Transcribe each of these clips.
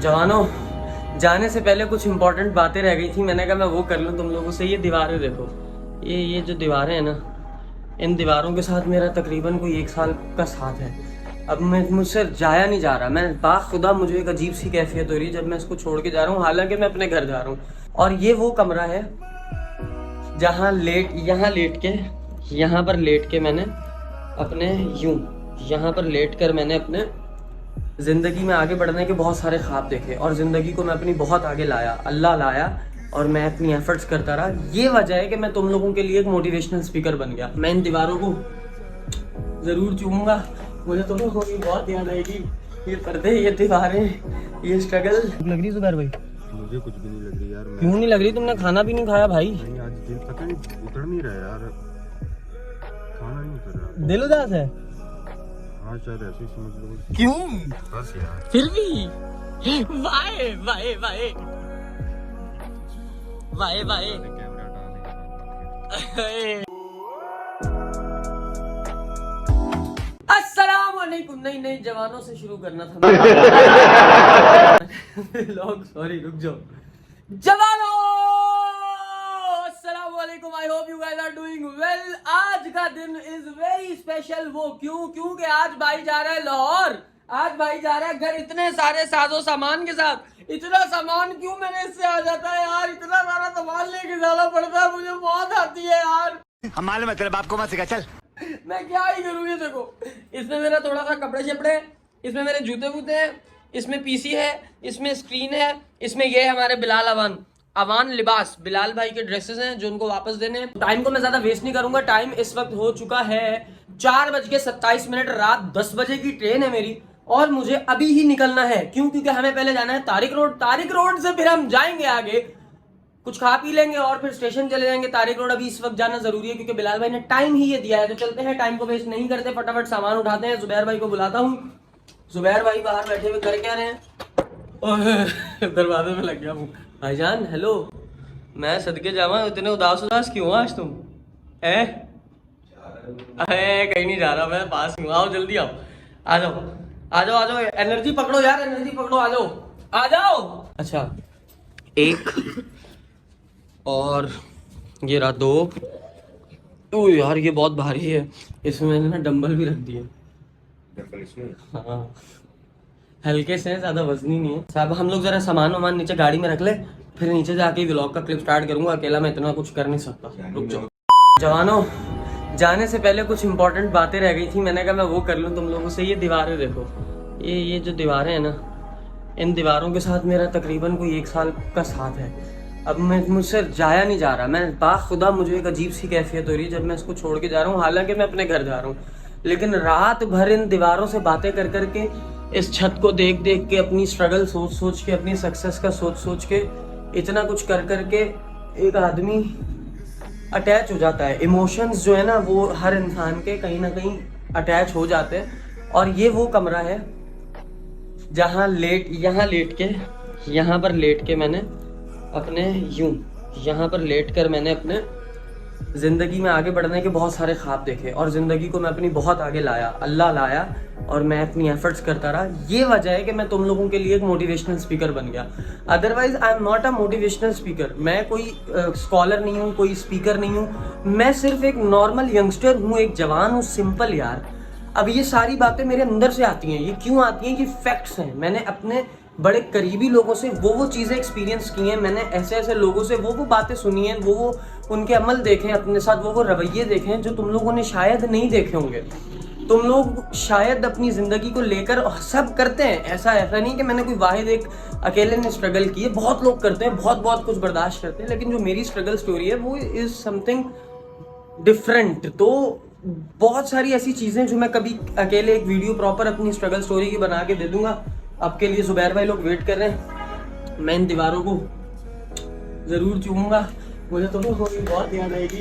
जवानों, जाने से पहले कुछ इंपॉर्टेंट बातें रह गई थी, मैंने कहा मैं वो कर लूँ तुम लोगों से। ये दीवारें देखो, ये जो दीवारें हैं ना, इन दीवारों के साथ मेरा तकरीबन कोई 1 साल का साथ है। अब मैं मुझसे जाया नहीं जा रहा, मैं बाखुदा मुझे एक अजीब सी कैफियत हो रही है जब मैं इसको छोड़ के जा रहा हूँ, हालांकि मैं अपने घर जा रहा हूँ। और ये वो कमरा है जहाँ यहाँ पर लेट के मैंने अपने यहाँ पर लेट कर मैंने अपने ज़िंदगी में आगे बढ़ने के बहुत सारे ख्वाब देखे और ज़िंदगी को मैं अपनी बहुत आगे लाया, अल्लाह लाया, और मैं अपनी एफर्ट्स करता रहा। ये वजह है कि मैं तुम लोगों के लिए एक मोटिवेशनल स्पीकर बन गया। मैं इन दीवारों को ज़रूर चूमूंगा, मुझे तुम लोगों की बहुत याद आएगी। ये पर्दे, ये दीवारें, ये स्ट्रगल। लग रही जुबैर भाई? मुझे कुछ भी नहीं लग रही यार। क्यों नहीं लग रही? तुमने खाना भी नहीं खाया भाई? नहीं, आज दिल पता नहीं उतर नहीं रहा यार, खाना नहीं उतर रहा। दिल उदास है? हाँ शायद ऐसे ही समझ लो। क्यों? बस यार। फिर भी वाए वाए वाए वाए वाए। कैमरा हटाने अस्सलामुअलैकुम। नहीं, जवानों से शुरू करना था लोग, सॉरी, रुक जाओ। जवानों, अस्सलामुअलैकुम। I hope you guys are doing well. आज का दिन इज वेरी स्पेशल। वो क्योंकि आज भाई जा रहा है लाहौर। आज भाई जा रहा है घर इतने सारे साजो सामान के साथ। इतना सामान क्यों मैंने इससे आ जाता है यार, इतना सारा सामान लेके जाना पड़ता है, मुझे बहुत आती है यार। हम मालूम है तेरे बाप को मत सिखा, चल। मैं क्या ही करूँ। ये देखो, इसमें मेरा थोड़ा सा कपड़े शपड़े, इसमें मेरे जूते वूते हैं, इसमें पीसी है, इसमें स्क्रीन है, इसमें ये हमारे बिलाल अवान लिबास, बिलाल भाई के ड्रेसेस हैं जो उनको वापस देने हैं। टाइम को मैं ज्यादा वेस्ट नहीं करूंगा। टाइम इस वक्त हो चुका है 4:27। रात 10 बजे की ट्रेन है मेरी और मुझे अभी ही निकलना है। क्योंकि हमें पहले जाना है तारिक रोड से फिर हम जाएंगे आगे, कुछ खा पी लेंगे और फिर स्टेशन चले जाएंगे। तारिक रोड अभी इस वक्त जाना जरूरी है क्योंकि बिलाल भाई ने टाइम ही ये दिया है। तो चलते हैं, टाइम को वेस्ट नहीं करते, फटाफट सामान उठाते हैं। जुबैर भाई को बुलाता हूँ। जुबैर भाई बाहर बैठे हुए कर क्या रहे हैं? दरवाजे में लग गया हूँ। भाईजान हेलो, मैं सदके जावा, इतने उदास क्यों आज तुम? है कहीं नहीं जा रहा, मैं पास हूँ। आओ जल्दी आओ, आ जाओ। एनर्जी पकड़ो यार, एनर्जी पकड़ो, आ जाओ। अच्छा, 1 और ये रहा 2। ओ यार ये बहुत भारी है, इसमें मैंने ना डंबल भी रख दिए। हाँ, हल्के से, ज्यादा वजनी नहीं है साहब। हम लोग जरा सामान वामान नीचे गाड़ी में रख ले, फिर नीचे जाके व्लॉग का क्लिप स्टार्ट करूंगा। अकेला मैं इतना कुछ कर नहीं सकता। रुक जाओ। जवानों, जाने से पहले कुछ इंपॉर्टेंट बातें रह गई थी, मैंने कहा मैं वो कर लूँ तुम लोगों से। ये दीवारें देखो, ये जो दीवारें हैं ना, इन दीवारों के साथ मेरा तकरीबन कोई 1 साल का साथ है। अब मैं मुझसे जाया नहीं जा रहा, मैं बाखुदा मुझे एक अजीब सी कैफियत हो रही है जब मैं इसको छोड़ के जा रहा हूँ, हालांकि मैं अपने घर जा रहा हूँ। लेकिन रात भर इन दीवारों से बातें कर करके, इस छत को देख देख के, अपनी स्ट्रगल सोच सोच के, अपनी सक्सेस का सोच सोच के, इतना कुछ कर करके एक आदमी अटैच हो जाता है। इमोशंस जो है ना वो हर इंसान के कहीं ना कहीं अटैच हो जाते हैं। और ये वो कमरा है जहाँ यहाँ पर लेट के मैंने अपने यहाँ पर लेट कर मैंने अपने ज़िंदगी में आगे बढ़ने के बहुत सारे ख्वाब देखे और ज़िंदगी को मैं अपनी बहुत आगे लाया, अल्लाह लाया, और मैं अपनी एफर्ट्स करता रहा। ये वजह है कि मैं तुम लोगों के लिए एक मोटिवेशनल स्पीकर बन गया। Otherwise I am not a motivational speaker. मैं कोई स्कॉलर नहीं हूँ, कोई स्पीकर नहीं हूँ। मैं सिर्फ एक नॉर्मल यंगस्टर हूँ, एक जवान हूँ, सिंपल यार। अब ये सारी बातें मेरे अंदर से आती हैं। ये क्यों आती हैं? कि फैक्ट्स हैं। मैंने अपने बड़े करीबी लोगों से वो चीज़ें एक्सपीरियंस की हैं। मैंने ऐसे लोगों से वो बातें सुनी हैं, वो उनके अमल देखे हैं अपने साथ, वो रवैये देखे हैं जो तुम लोगों ने शायद नहीं देखे होंगे। तुम लोग शायद अपनी ज़िंदगी को लेकर सब करते हैं, ऐसा नहीं कि मैंने कोई वाहिद एक अकेले ने स्ट्रगल की है। बहुत लोग करते हैं, बहुत कुछ बर्दाश्त करते हैं, लेकिन जो मेरी स्ट्रगल स्टोरी है वो इज़ समथिंग डिफरेंट। तो बहुत सारी ऐसी चीज़ें जो मैं कभी अकेले एक वीडियो प्रॉपर अपनी स्ट्रगल स्टोरी की बना के दे दूंगा। आपके लिए जुबैर भाई लोग वेट कर रहे हैं। मैं इन दीवारों को ज़रूर चूमूंगा, मुझे तुम लोगों की बहुत याद आएगी।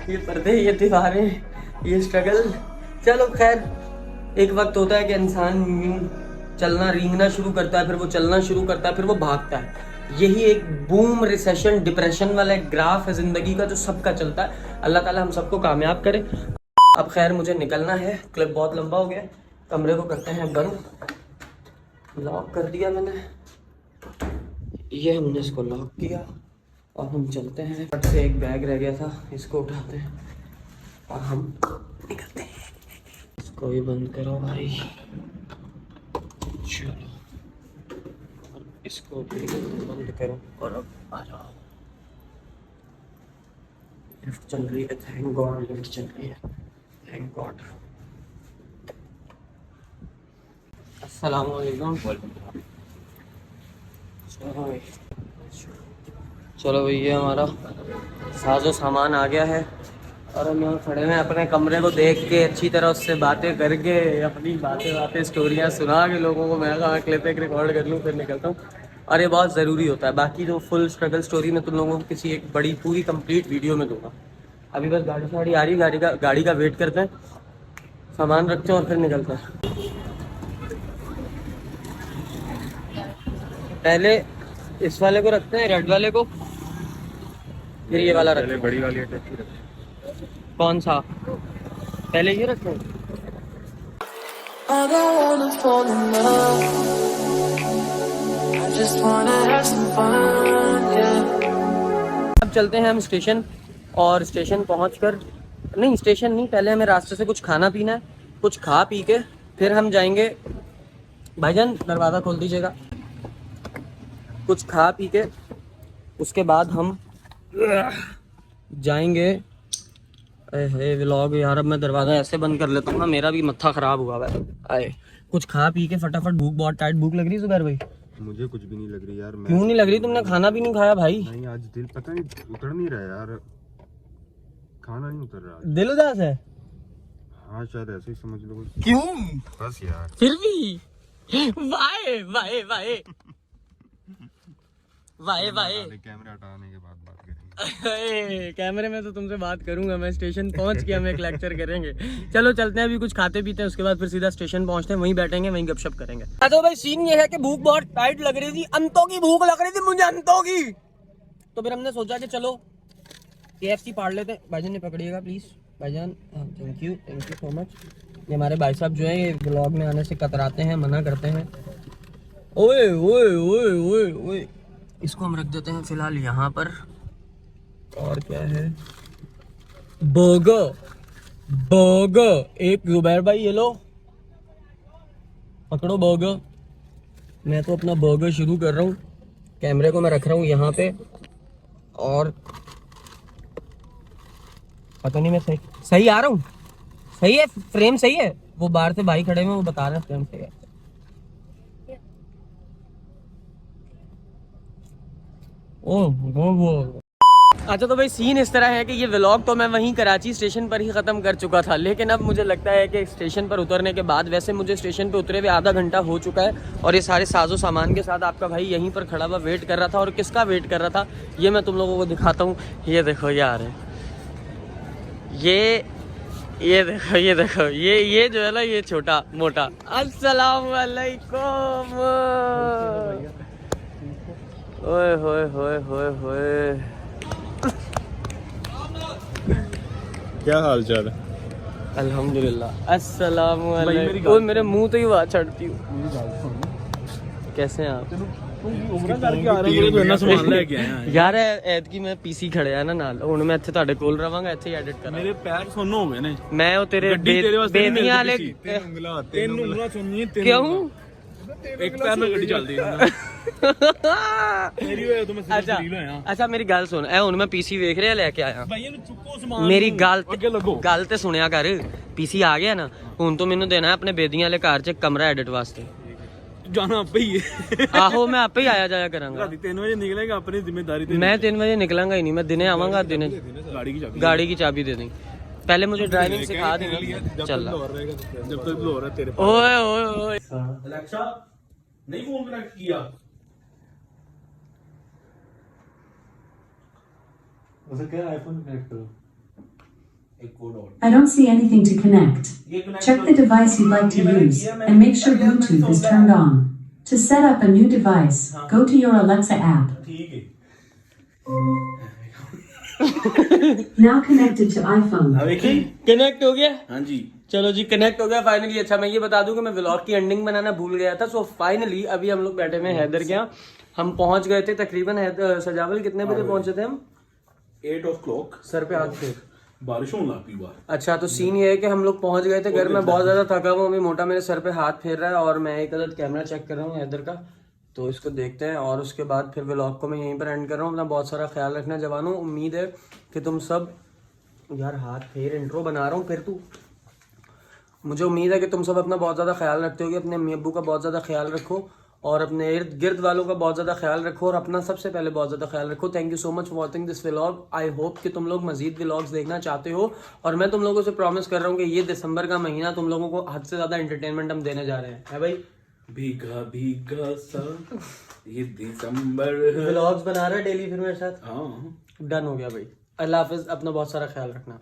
ये पर्दे, ये दीवारें, ये स्ट्रगल। चलो खैर, एक वक्त होता है कि इंसान यूँ चलना, रेंगना शुरू करता है, फिर वो चलना शुरू करता है, फिर वो भागता है। यही एक बूम, रिसेशन, डिप्रेशन वाला एक ग्राफ है ज़िंदगी का जो सबका चलता है। अल्लाह ताला हम सबको कामयाब करे। अब खैर मुझे निकलना है, क्लिप बहुत लंबा हो गया। कमरे को करते हैं बंद, लॉक कर दिया मैंने। ये हमने इसको लॉक किया और हम चलते हैं। फट से एक बैग रह गया था, इसको उठाते हैं और हम निकलते हैं। इसको भी बंद करो भाई, चलो इसको भी बंद करो और अब आ जाओ। लिफ्ट चल रही है, थैंक गॉड लिफ्ट चल रही है, थैंक गॉड। अस्सलाम वालेकुम। चलो भैया हमारा साजो सामान आ गया है और हम यहाँ खड़े हैं अपने कमरे को देख के, अच्छी तरह उससे बातें करके, अपनी बातें स्टोरियाँ सुना के लोगों को। मैं कहा लेते एक रिकॉर्ड कर लूँ फिर निकलता हूँ, और ये बहुत ज़रूरी होता है। बाकी जो फुल स्ट्रगल स्टोरी मैं तुम लोगों को किसी एक बड़ी पूरी कंप्लीट वीडियो में दूंगा। अभी बस गाड़ी आ रही, गाड़ी का वेट करते हैं, सामान रखते हैं और फिर निकलते हैं। पहले इस वाले को रखते हैं, रेड वाले को, फिर ये वाला रखते हैं। बड़ी वाली अटैची रखते कौन सा पहले ये रखते हैं? I don't wanna fall in love. I just wanna have some fun, yeah. अब चलते हैं हम स्टेशन, और स्टेशन पहुंचकर, नहीं स्टेशन नहीं, पहले हमें रास्ते से कुछ खाना पीना है, कुछ खा पी के फिर हम जाएंगे। भाईजान दरवाज़ा खोल दीजिएगा। कुछ खा पी के उसके बाद हम जाएंगे। व्लॉग यार, अब मैं दरवाज़ा ऐसे बंद कर लेता हूँ ना, मेरा भी मत्था ख़राब हुआ है। आए कुछ खा पी के फटाफट, भूख बहुत टाइट भूख लग रही है जुबैर भाई। मुझे कुछ भी नहीं लग रही यार। क्यों नहीं लग रही? तुमने खाना भी नहीं खाया भाई? नहीं, आज दिल पता नहीं उतर नहीं रहा यार, खाना नहीं उतर रहा। दिल उदास है? हाँ शायद ऐसे ही समझ लो। क्यों? बस यार फिर भी वाहे वाहे वाहे वाहे वाहे। कैमरा हटाने के बाद बात करेंगे। कैमरे में तो तुमसे बात करूंगा मैं, स्टेशन पहुंच के हम एक लेक्चर करेंगे। चलो चलते हैं, अभी कुछ खाते पीते हैं, उसके बाद फिर सीधा स्टेशन पहुंचते हैं, वहीं बैठेंगे, वहीं गपशप करेंगे। तो भाई सीन ये है कि भूख बहुत टाइट लग रही थी, अंतों की भूख लग रही थी मुझे, अंतों की। तो फिर हमने सोचा कि चलो KFC पाड़ लेते हैं। भाईजान ने पकड़िएगा प्लीज, भाईजान। Thank you so much. ये हमारे भाई साहब जो है, ये ब्लॉग में आने से कतराते हैं, मना करते हैं। ओए ओए ओए ओए ओए, इसको हम रख देते हैं फिलहाल यहाँ पर। और क्या है? बर्गर एक जुबैर भाई, ये लो पकड़ो बर्गर। मैं तो अपना बर्गर शुरू कर रहा हूँ, कैमरे को मैं रख रहा हूँ यहाँ पे, और पता नहीं मैं सही आ रहा हूँ? सही है, फ्रेम सही है? वो बाहर से भाई खड़े हैं, वो बता रहे हैं फ्रेम सही है। वो अच्छा, तो भाई सीन इस तरह है कि ये व्लॉग तो मैं वहीं कराची स्टेशन पर ही ख़त्म कर चुका था, लेकिन अब मुझे लगता है कि स्टेशन पर उतरने के बाद, वैसे मुझे स्टेशन पे उतरे हुए आधा घंटा हो चुका है, और ये सारे साजो सामान के साथ आपका भाई यहीं पर खड़ा हुआ वेट कर रहा था। और किसका वेट कर रहा था ये मैं तुम लोगों को दिखाता हूँ। ये देखो यार, ये देखो ये जो है ना, ये छोटा मोटा। अस्सलाम वालेकुम। ओए होए होए होए होए, क्या हाल चाल है? अल्हम्दुलिल्लाह। अस्सलाम वालेकुम। ओए मेरे मुंह तो ही आवाज छड़ती हूँ। कैसे हैं आप? यार ऐत की मैं पीसी खड़िया ना नाल, हुण मैं ਇੱਥੇ ਤੁਹਾਡੇ ਕੋਲ ਰਵਾਂਗਾ, ਇੱਥੇ ਹੀ ਐਡਿਟ ਕਰਾਂਗਾ। ਮੇਰੇ ਪੈਰ ਸੁੰਨ ਹੋ ਗਏ ਨੇ। ਮੈਂ ਉਹ ਤੇਰੇ ਬੇਦੀਆਂ ਵਾਲੇ ਤਿੰਨ ਉਂਗਲਾਂ ਸੁਣਨੀ, ਕਿਉਂ? ਇੱਕ ਪੈਰ ਨਾਲ ਗੱਡੀ ਚੱਲਦੀ ਹੈ ਮੇਰੀ ਹੋਇਆ ਤਾਂ ਮੈਂ ਸਿੱਧਾ ਰੀਲ ਹੋਇਆ। ਅੱਛਾ ਮੇਰੀ ਗੱਲ ਸੁਣ, ਇਹ ਹੁਣ ਮੈਂ ਪੀਸੀ ਵੇਖ ਰਿਹਾ ਲੈ ਕੇ ਆਇਆ। ਭਾਈ ਇਹਨੂੰ ਚੁੱਕੋ ਸਮਾਨ, ਮੇਰੀ ਅੱਗੇ ਲੱਗੋ। ਗੱਲ ਤੇ ਸੁਣਿਆ ਕਰ। ਪੀਸੀ ਆ ਗਿਆ ਨਾ, ਹੁਣ ਤੂੰ ਮੈਨੂੰ ਦੇਣਾ ਆਪਣੇ ਬੇਦੀਆਂ ਵਾਲੇ ਘਰ 'ਚ ਕਮਰਾ ਐਡਿਟ ਵਾਸਤੇ। ਜਾਣਾ ਆਪੇ ਹੀ ਹੈ। ਆਹੋ ਮੈਂ ਆਪੇ ਹੀ ਆਇਆ ਜਾਇਆ ਕਰਾਂਗਾ। ਰਾਤੀ 3 ਵਜੇ ਨਿਕਲੇਗਾ, ਆਪਣੀ ਜ਼ਿੰਮੇਵਾਰੀ ਤੇ। मैं 3 बजे निकलूंगा ही नहीं, मैं दिने आवांगा। दिने गाड़ी की चाबी दे दी, पहले मुझे ड्राइविंग सिखा देना। चल जब तक लो रहा तेरे ओए ओए ओए, अलेक्सा नहीं फोन कनेक्ट किया। उसे क्या आईफोन कनेक्ट करो। I don't see anything to connect. Check the device you'd like to use and make sure Bluetooth is turned on. To set up a new device, go to your Alexa app. ठीक है। Now connected to iPhone. Connect हो गया? हाँ जी। चलो जी connect हो गया finally. अच्छा मैं ये बता दूं कि मैं व्लॉग की एंडिंग बनाना भूल गया था। सो फाइनली अभी हम लोग बैठे हुए हैं हैदर के यहाँ। हम पहुंच गए थे तकरीबन सजावल कितने बजे पहुंचे थे हम? 8 o'clock सर पे हाथ फेर। बारिश होने लग पई बाहर। अच्छा तो सीन ये है कि हम लोग पहुंच गए थे घर में, बहुत ज्यादा थका हुआ, अभी मोटा मेरे सर पे हाथ फेर रहा है और मैं एक अदद कैमरा चेक कर रहा हूँ हैदर का, तो इसको देखते हैं और उसके बाद फिर व्लॉग को मैं यहीं पर एंड कर रहा हूँ। अपना बहुत सारा ख्याल रखना जवानों। उम्मीद है कि तुम सब, यार हाथ फेर, इंट्रो बना रहा हूँ फिर तू, मुझे उम्मीद है कि तुम सब अपना बहुत ज़्यादा ख्याल रखते होगे, अपने अम्मी अब्बू का बहुत ज़्यादा ख्याल रखो और अपने इर्द गिर्द वालों का बहुत ज़्यादा ख्याल रखो और अपना सबसे पहले बहुत ज़्यादा ख्याल रखो। Thank you so much for watching this vlog. I hope कि तुम लोग मजीद व्लॉग्स देखना चाहते हो और मैं तुम लोगों से प्रॉमिस कर रहा हूँ कि ये दिसंबर का महीना तुम लोगों को हद से ज़्यादा एंटरटेनमेंट हम देने जा रहे हैं, है भाई? भीगा भीगा सा ये दिसंबर। व्लॉग्स बना रहा है डेली फिर मेरे साथ। हाँ डन हो गया भाई। अल्लाह हाफिज़, अपना बहुत सारा ख्याल रखना।